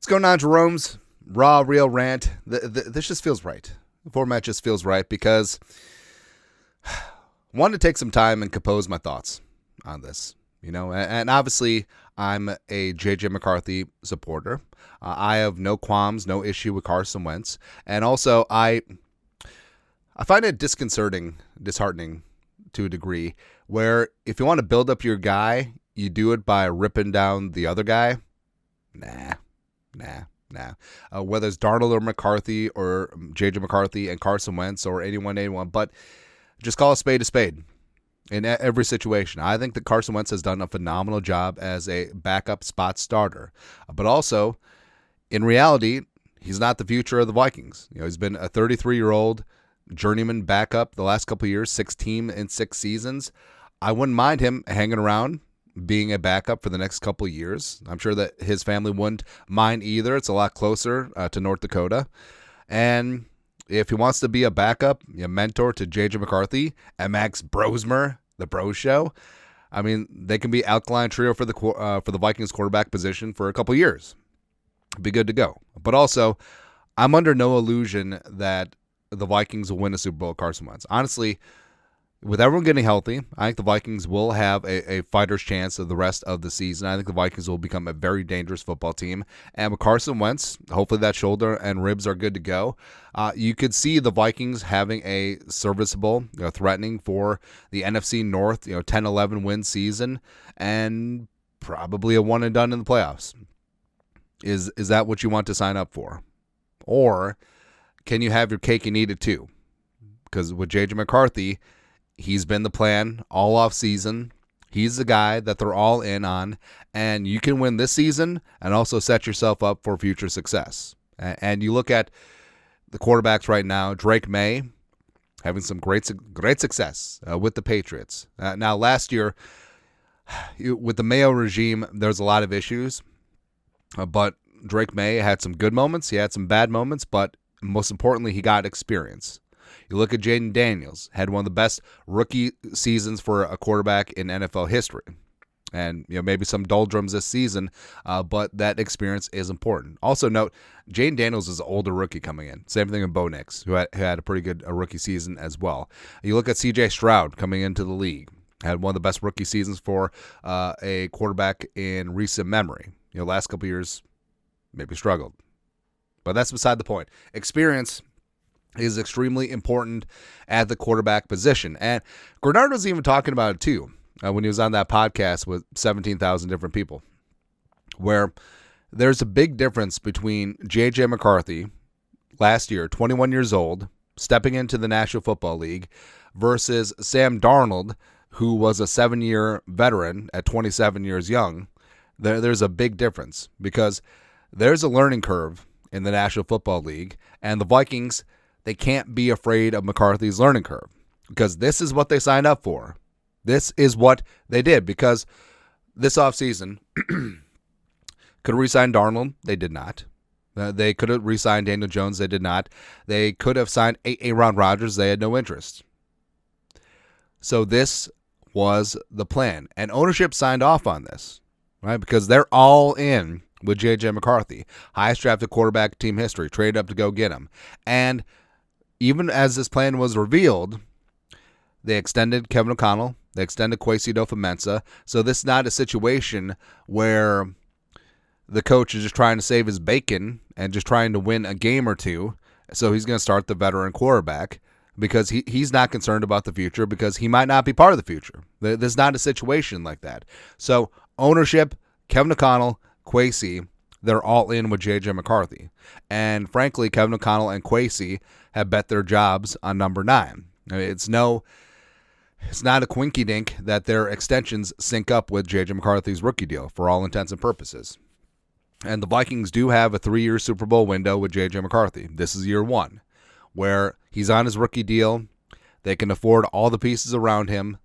What's going on, Jerome's Raw Real Rant? This just feels right. The format just feels right because I wanted to take some time and compose my thoughts on this. And obviously I'm a JJ McCarthy supporter. I have no qualms, no issue with Carson Wentz. And also I find it disheartening to a degree where if you want to build up your guy, you do it by ripping down the other guy. Nah. Whether it's Darnold or McCarthy or JJ McCarthy and Carson Wentz or anyone, but just call a spade in every situation. I think that Carson Wentz has done a phenomenal job as a backup spot starter, but also in reality, he's not the future of the Vikings. He's been a 33-year-old journeyman backup the last couple of years, 6 teams in 6 seasons. I wouldn't mind him hanging around being a backup for the next couple of years. I'm sure that his family wouldn't mind either. It's a lot closer to North Dakota. And if he wants to be a backup, a mentor to JJ McCarthy and Max Brosmer, the Bros Show, I mean, they can be alkaline trio for the Vikings quarterback position for a couple of years. Be good to go. But also, I'm under no illusion that the Vikings will win a Super Bowl with Carson Wentz. Honestly, with everyone getting healthy, I think the Vikings will have a fighter's chance of the rest of the season. I think the Vikings will become a very dangerous football team. And with Carson Wentz, hopefully that shoulder and ribs are good to go. You could see the Vikings having a serviceable, threatening for the NFC North, 10-11 win season, and probably a one and done in the playoffs. Is that what you want to sign up for? Or can you have your cake and eat it too? Because with JJ McCarthy, he's been the plan all off season. He's the guy that they're all in on, and you can win this season and also set yourself up for future success. And you look at the quarterbacks right now, Drake May having some great success with the Patriots. Now, last year, with the Mayo regime, there's a lot of issues, but Drake May had some good moments. He had some bad moments, but most importantly, he got experience. You look at Jaden Daniels, had one of the best rookie seasons for a quarterback in NFL history. And maybe some doldrums this season, but that experience is important. Also note, Jaden Daniels is an older rookie coming in. Same thing with Bo Nix, who had a pretty good rookie season as well. You look at C.J. Stroud coming into the league, had one of the best rookie seasons for a quarterback in recent memory. Last couple years, maybe struggled. But that's beside the point. Experience is extremely important at the quarterback position. And Grenard was even talking about it too when he was on that podcast with 17,000 different people, where there's a big difference between JJ McCarthy last year, 21 years old, stepping into the National Football League, versus Sam Darnold, who was a 7-year veteran at 27 years young. There's a big difference because there's a learning curve in the National Football League, and the Vikings, they can't be afraid of McCarthy's learning curve because this is what they signed up for. This is what they did because this offseason could have re-signed Darnold. They did not. They could have re-signed Daniel Jones. They did not. They could have signed Aaron Rodgers. They had no interest. So this was the plan. And ownership signed off on this, right? Because they're all in with JJ McCarthy. Highest drafted quarterback team history. Traded up to go get him. And even as this plan was revealed, they extended Kevin O'Connell. They extended Kwesi adofo-mensah. So this is not a situation where the coach is just trying to save his bacon and just trying to win a game or two. So he's going to start the veteran quarterback because he's not concerned about the future because he might not be part of the future. There's not a situation like that. So ownership, Kevin O'Connell, Kwesi, they're all in with JJ McCarthy. And frankly, Kevin O'Connell and Kwesi have bet their jobs on number 9. I mean, it's not a quinky dink that their extensions sync up with JJ McCarthy's rookie deal for all intents and purposes. And the Vikings do have a 3-year Super Bowl window with JJ McCarthy. This is year 1, where he's on his rookie deal. They can afford all the pieces around him.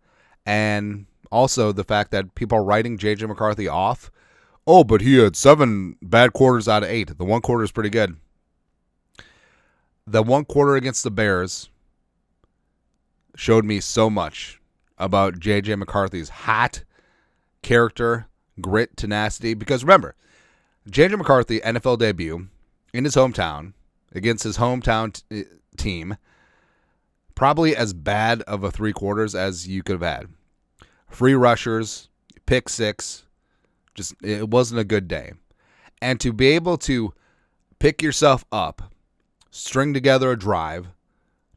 And also the fact that people are writing JJ McCarthy off. Oh, but he had 7 bad quarters out of 8. The one quarter is pretty good. The one quarter against the Bears showed me so much about JJ McCarthy's hot character, grit, tenacity. Because remember, JJ McCarthy, NFL debut in his hometown against his hometown team, probably as bad of a 3 quarters as you could have had. Free rushers, pick 6, just it wasn't a good day. And to be able to pick yourself up, string together a drive,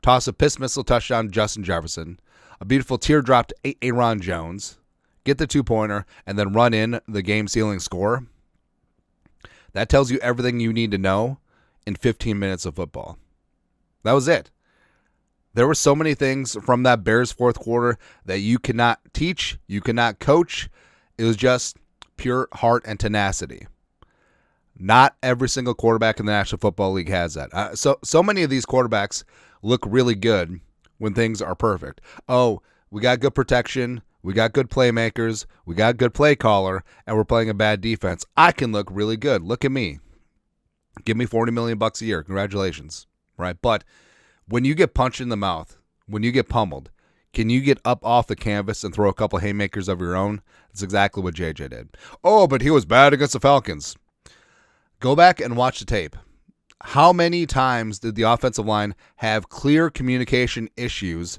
toss a piss missile touchdown to Justin Jefferson, a beautiful teardrop to Aaron Jones, get the 2-pointer, and then run in the game-sealing score, that tells you everything you need to know in 15 minutes of football. That was it. There were so many things from that Bears fourth quarter that you cannot teach, you cannot coach. It was just pure heart and tenacity. Not every single quarterback in the National Football League has that. So many of these quarterbacks look really good when things are perfect. Oh, we got good protection, we got good playmakers, we got good play caller, and we're playing a bad defense. I can look really good. Look at me. Give me $40 million a year. Congratulations. Right? But when you get punched in the mouth, when you get pummeled, can you get up off the canvas and throw a couple haymakers of your own? That's exactly what JJ did. Oh, but he was bad against the Falcons. Go back and watch the tape. How many times did the offensive line have clear communication issues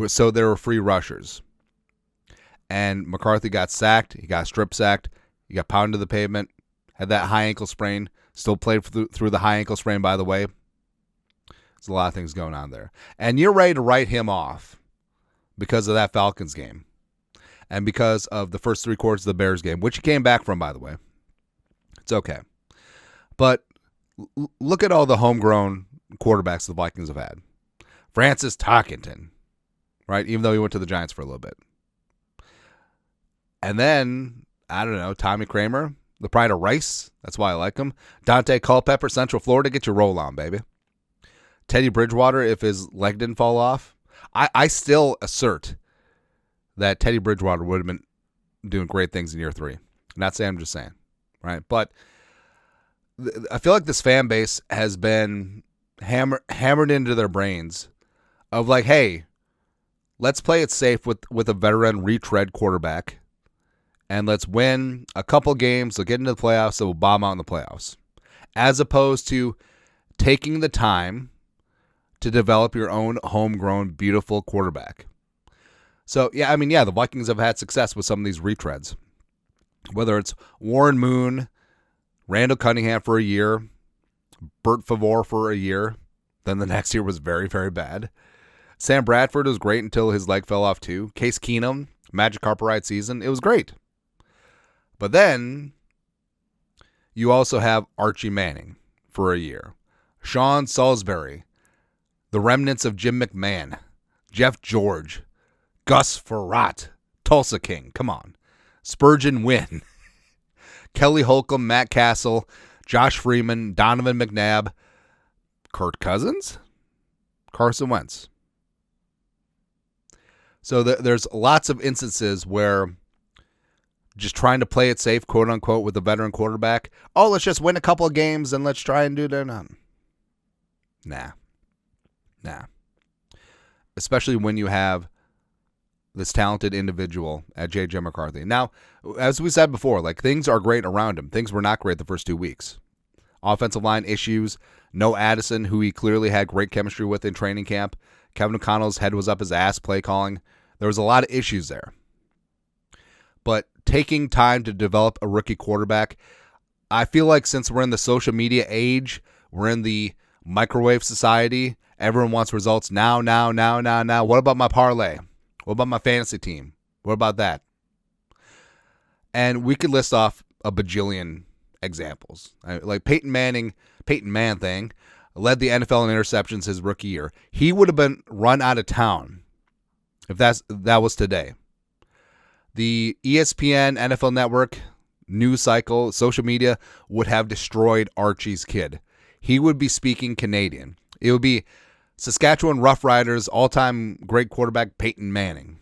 so there were free rushers? And McCarthy got sacked. He got strip sacked. He got pounded to the pavement. Had that high ankle sprain. Still played through the high ankle sprain, by the way. There's a lot of things going on there. And you're ready to write him off because of that Falcons game. And because of the first 3 quarters of the Bears game, which he came back from, by the way. It's okay. But look at all the homegrown quarterbacks the Vikings have had. Francis Tarkenton, right? Even though he went to the Giants for a little bit. And then, I don't know, Tommy Kramer, the pride of Rice. That's why I like him. Dante Culpepper, Central Florida, get your roll on, baby. Teddy Bridgewater, if his leg didn't fall off. I still assert that Teddy Bridgewater would have been doing great things in year 3. I'm not saying, I'm just saying, right? But I feel like this fan base has been hammered into their brains of like, hey, let's play it safe with a veteran retread quarterback, and let's win a couple games, we'll get into the playoffs, so we'll bomb out in the playoffs, as opposed to taking the time to develop your own homegrown, beautiful quarterback. So, the Vikings have had success with some of these retreads, whether it's Warren Moon, Randall Cunningham for a year, Bert Favre for a year. Then the next year was very, very bad. Sam Bradford was great until his leg fell off too. Case Keenum, Magic Carpet Ride season, it was great. But then you also have Archie Manning for a year. Sean Salisbury, the remnants of Jim McMahon, Jeff George, Gus Frerotte, Tulsa King, come on. Spurgeon Wynn, Kelly Holcomb, Matt Castle, Josh Freeman, Donovan McNabb, Kirk Cousins, Carson Wentz. So there's lots of instances where just trying to play it safe, quote unquote, with a veteran quarterback. Oh, let's just win a couple of games and let's try and do that. Nah. Especially when you have this talented individual at JJ McCarthy. Now, as we said before, like things are great around him. Things were not great the first 2 weeks. Offensive line issues. No Addison, who he clearly had great chemistry with in training camp. Kevin O'Connell's head was up his ass play calling. There was a lot of issues there. But taking time to develop a rookie quarterback, I feel like since we're in the social media age, we're in the microwave society, everyone wants results now. What about my parlay? What about my fantasy team? What about that? And we could list off a bajillion examples. Like Peyton Man thing, led the NFL in interceptions his rookie year. He would have been run out of town if that was today. The ESPN, NFL Network, news cycle, social media would have destroyed Archie's kid. He would be speaking Canadian. It would be Saskatchewan Roughriders all-time great quarterback Peyton Manning.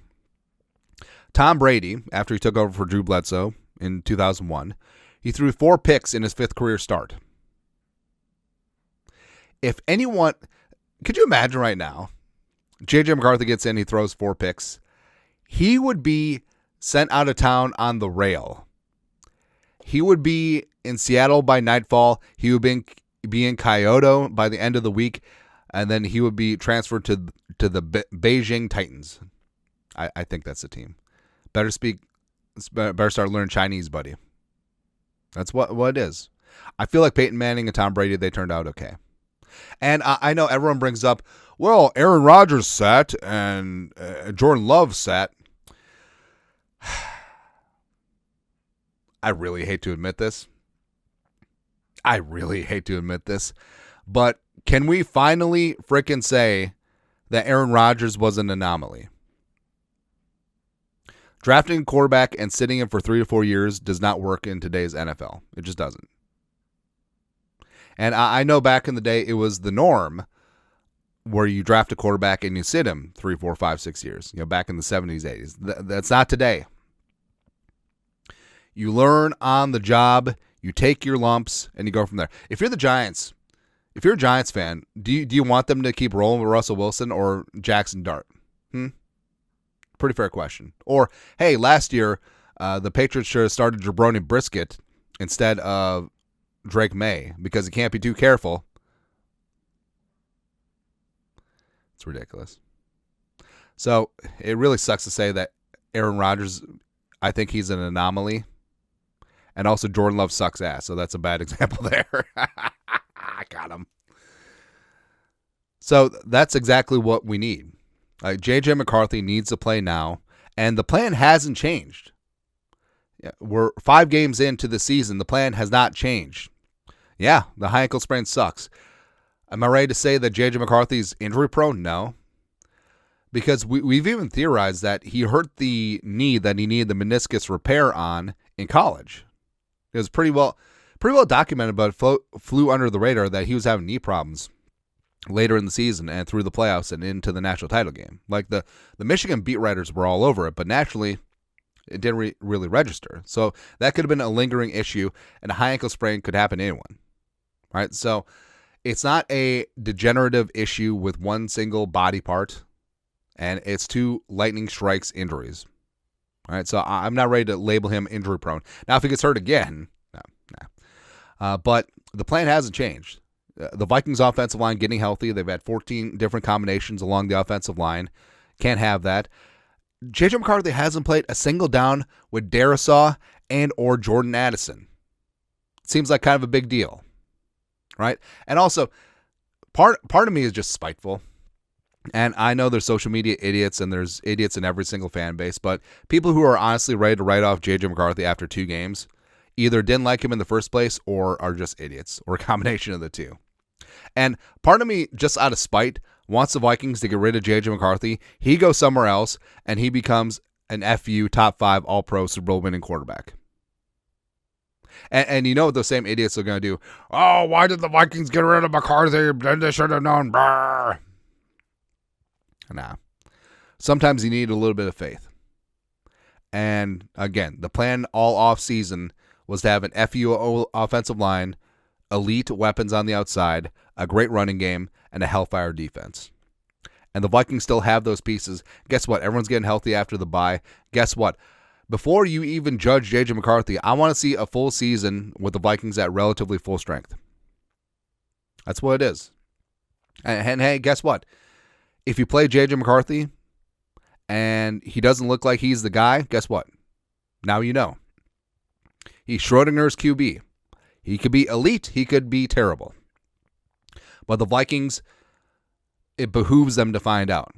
Tom Brady, after he took over for Drew Bledsoe in 2001, he threw 4 picks in his 5th career start. If anyone, could you imagine right now, JJ McCarthy gets in, he throws 4 picks. He would be sent out of town on the rail. He would be in Seattle by nightfall. He would be in Kyoto by the end of the week, and then he would be transferred to the Beijing Titans. I think that's the team. Better start learning Chinese, buddy. That's what it is. I feel like Peyton Manning and Tom Brady, they turned out okay. And I know everyone brings up, well, Aaron Rodgers sat and Jordan Love sat. I really hate to admit this. But can we finally frickin' say that Aaron Rodgers was an anomaly? Drafting a quarterback and sitting him for 3 to 4 years does not work in today's NFL. It just doesn't. And I know back in the day it was the norm where you draft a quarterback and you sit him 3, 4, 5, 6 years. Back in the 70s, 80s. That's not today. You learn on the job, you take your lumps, and you go from there. If you're the Giants, if you're a Giants fan, do you want them to keep rolling with Russell Wilson or Jackson Dart? Pretty fair question. Or, hey, last year, the Patriots should have started Jabroni Brisket instead of Drake May because he can't be too careful. It's ridiculous. So it really sucks to say that Aaron Rodgers, I think he's an anomaly. And also Jordan Love sucks ass. So that's a bad example there. I got him. So that's exactly what we need. JJ McCarthy needs to play now. And the plan hasn't changed. We're 5 games into the season. The plan has not changed. Yeah, the high ankle sprain sucks. Am I ready to say that JJ McCarthy's injury prone? No. Because we've even theorized that he hurt the knee that he needed the meniscus repair on in college. It was pretty well documented, but flew under the radar that he was having knee problems later in the season and through the playoffs and into the national title game. Like the Michigan beat writers were all over it, but naturally it didn't really register. So that could have been a lingering issue, and a high ankle sprain could happen to anyone. Right? So it's not a degenerative issue with one single body part, and it's 2 lightning strikes injuries. All right, so I'm not ready to label him injury prone. Now, if he gets hurt again, no. But the plan hasn't changed. The Vikings offensive line getting healthy. They've had 14 different combinations along the offensive line. Can't have that. JJ McCarthy hasn't played a single down with Darisaw and or Jordan Addison. Seems like kind of a big deal, right? And also, part of me is just spiteful. And I know there's social media idiots and there's idiots in every single fan base, but people who are honestly ready to write off JJ McCarthy after 2 games either didn't like him in the first place or are just idiots, or a combination of the two. And part of me, just out of spite, wants the Vikings to get rid of JJ McCarthy. He goes somewhere else and he becomes an FU top 5 All-Pro Super Bowl winning quarterback. And you know what those same idiots are going to do? Oh, why did the Vikings get rid of McCarthy? They should have known. Brr. Nah. Sometimes you need a little bit of faith. And again, the plan all off season was to have an FU offensive line, elite weapons on the outside, a great running game, and a hellfire defense. And the Vikings still have those pieces. Guess what? Everyone's getting healthy after the bye. Guess what? Before you even judge JJ McCarthy, I want to see a full season with the Vikings at relatively full strength. That's what it is. And hey, guess what? If you play JJ McCarthy and he doesn't look like he's the guy, guess what? Now you know. He's Schrodinger's QB. He could be elite. He could be terrible. But the Vikings, it behooves them to find out.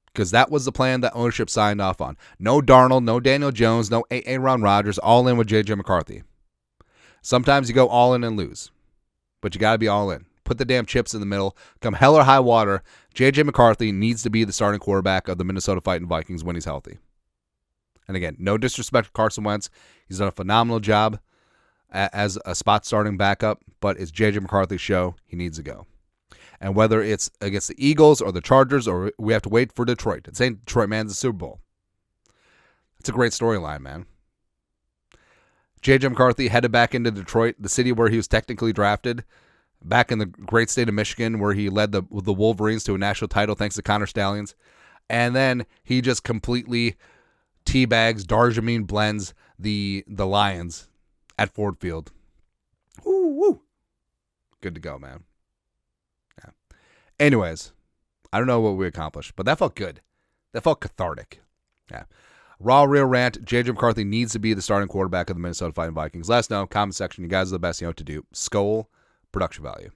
Because that was the plan that ownership signed off on. No Darnold, no Daniel Jones, no Aaron Rodgers, all in with JJ McCarthy. Sometimes you go all in and lose. But you got to be all in. Put the damn chips in the middle. Come hell or high water, JJ McCarthy needs to be the starting quarterback of the Minnesota Fighting Vikings when he's healthy. And again, no disrespect to Carson Wentz. He's done a phenomenal job as a spot starting backup, but it's JJ McCarthy's show. He needs to go. And whether it's against the Eagles or the Chargers or we have to wait for Detroit. It's saying Detroit, man, the Super Bowl. It's a great storyline, man. JJ McCarthy headed back into Detroit, the city where he was technically drafted, back in the great state of Michigan where he led the Wolverines to a national title thanks to Connor Stallions. And then he just completely teabags, Darjamin blends the Lions at Ford Field. Good to go, man. Yeah. Anyways, I don't know what we accomplished, but that felt good. That felt cathartic. Yeah. Raw, real rant. JJ McCarthy needs to be the starting quarterback of the Minnesota Vikings. Let us know. Comment section. You guys are the best. You know what to do. Skol. Production value.